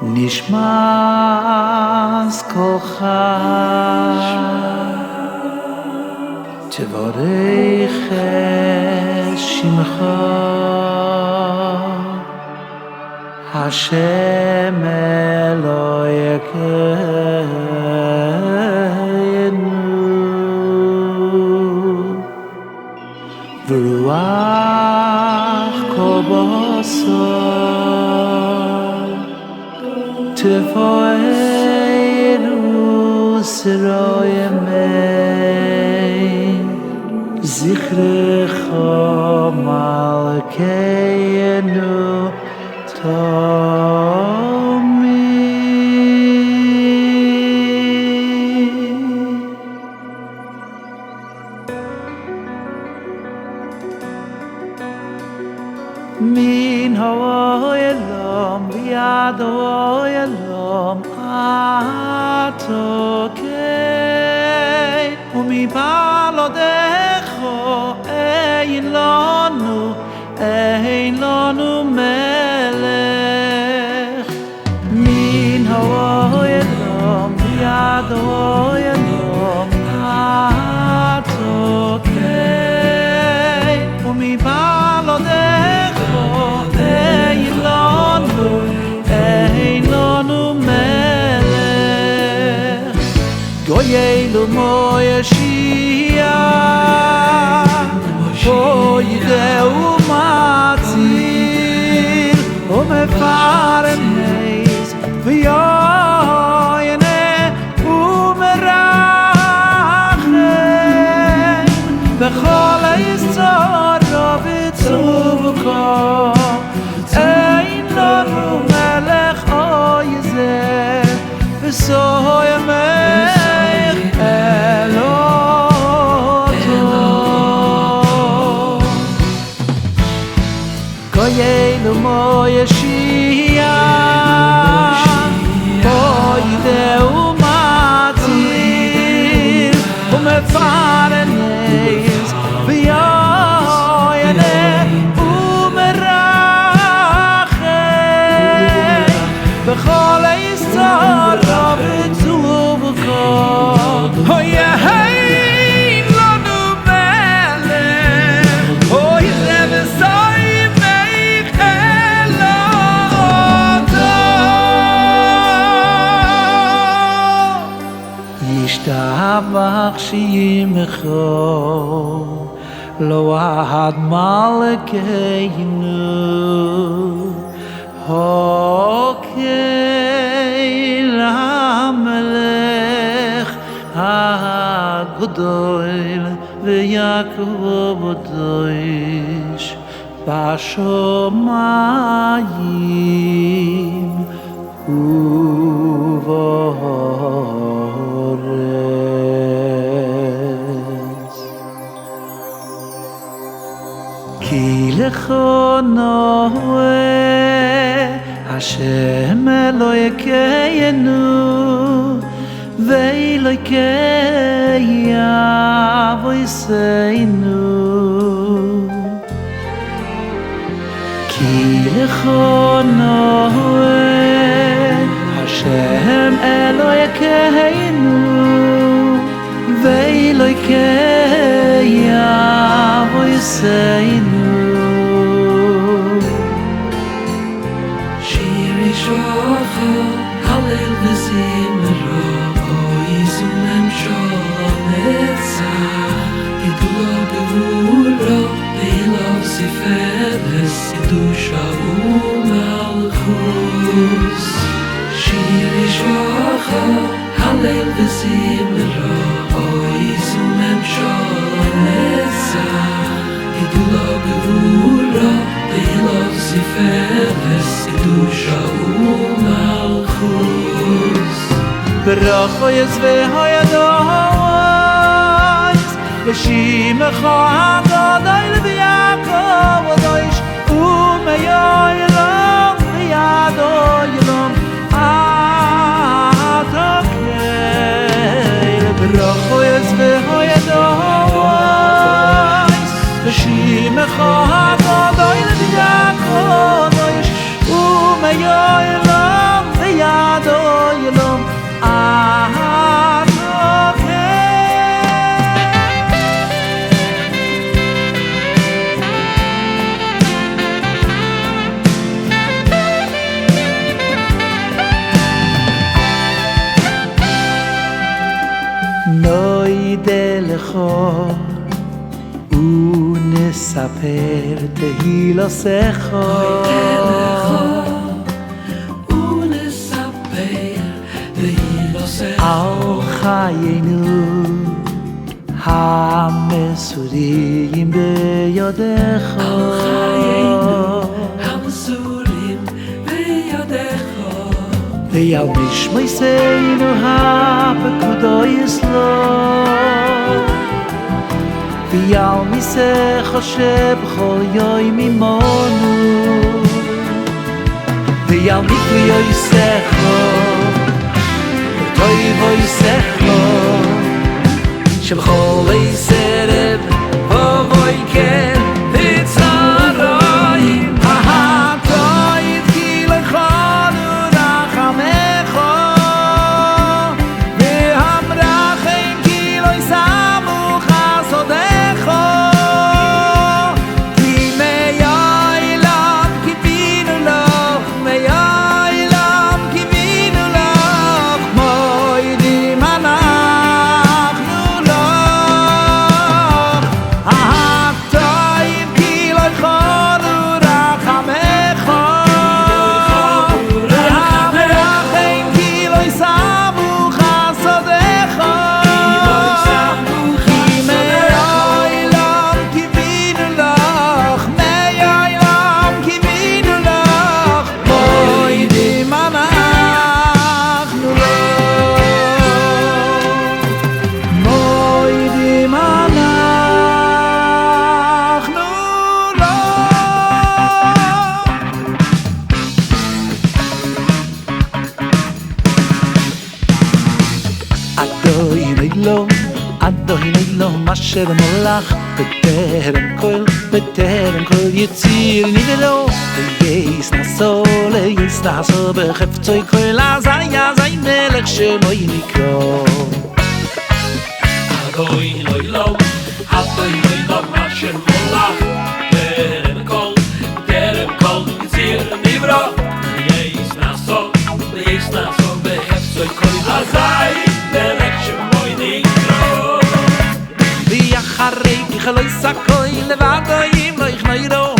נשמס כולך תברך שמך השם אלוהינו ורוח קודשו תפארו סרוימי זכרך מלכנו מן העולם ביד העולם התוקף ומבלעדיך אין לנו מלך מן העולם ביד העולם התוקף ומבלעדיך אין לנו מלך גוינו מוישיע בו ידעו מציל ומפרנס ויענה ומרחם בכל היסטוריה וצובקו אין לנו מלך אוי זה וסוי המלך אלוהותו גוינו מוישיע בו ידעו מציל ומפרנס ויענה בכל ההיסטוריה וצובקו אין לנו מלך אוי זה וסוי מלך אלוהותו ישתבח שמך לא עד מלכנו הוקל המלך הגדול ויעקב הקדוש בשמיים ובארץ כי לך נועה השם אלוהינו ואלוהי אבותינו כי לך נועה השם אלוהינו ואלוהי אבותינו Hallel v'zimra, oizumem shalom etzach. Gidula gevura, ve'ilov sifedes, kedusha u'malchus. Shir yishvacha, Hallel v'zimra, oizumem shalom etzach. Gidula gevura, ve'ilov sifedes, kedusha u'malchus. B'rachos v'hoyados v'shimecha hagdol v'Yaakov Kadosh u'meyoylom v'yadoylom atokei b'rachos v'hoyados v'shimecha hagdol v'Yaakov Kadosh u'meyoylom מספר תהילוsecho על חיינו המסורים בידיך ויעל נשמתנו הפקודות לו ויעל ניסיך שבכל יום עמנו ויעל נקרא יוסך וטוב יוסך שבכל סדר ובויקר בצהריים הטוב כי לכנו רחמך והמרחם כי לא ישמו חסדך כי מהעולם קיווינו לך מהעולם קיווינו לך מועדים אנחנו לך הטוב כי לכנו רחמך והמרחם כי לא ישמו חסדך כי מהעולם קיווינו לך מהעולם קיווינו לך מועדים אנחנו לך מועדים אנחנו לך אדוני לו מאשר מולך בטרם כל יציר נגלו לייס נעשו בחפצוי כל אזי מלך שלא ינקרו אדוני לו מאשר מולך בטרם כל יציר נברא לייס נעשו בחפצוי כל אזי מלך שלא ינקרו אחרי כי חלוי סקוי לבדו אם לא יכנוירו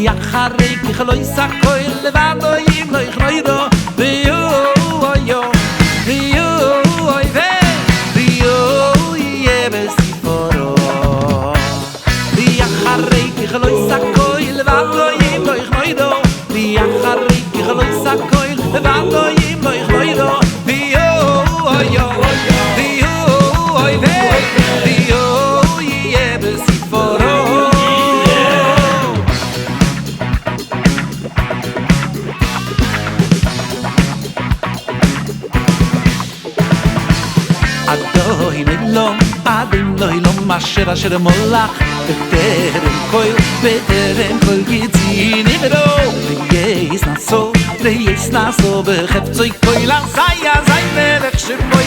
אחרי כי חלוי סקוי לבדו אם לא יכנוירו ויו יהיה בסיפורו אחרי כי חלוי סקוי לבדו אם לא יכנוירו אחרי כי חלוי סקוי לבדו אם לא יכנוירו אדוני לו מאשר מולך בטרם כל יציר נברא לייס נעשו בחפצוי כל אזי מלך שבו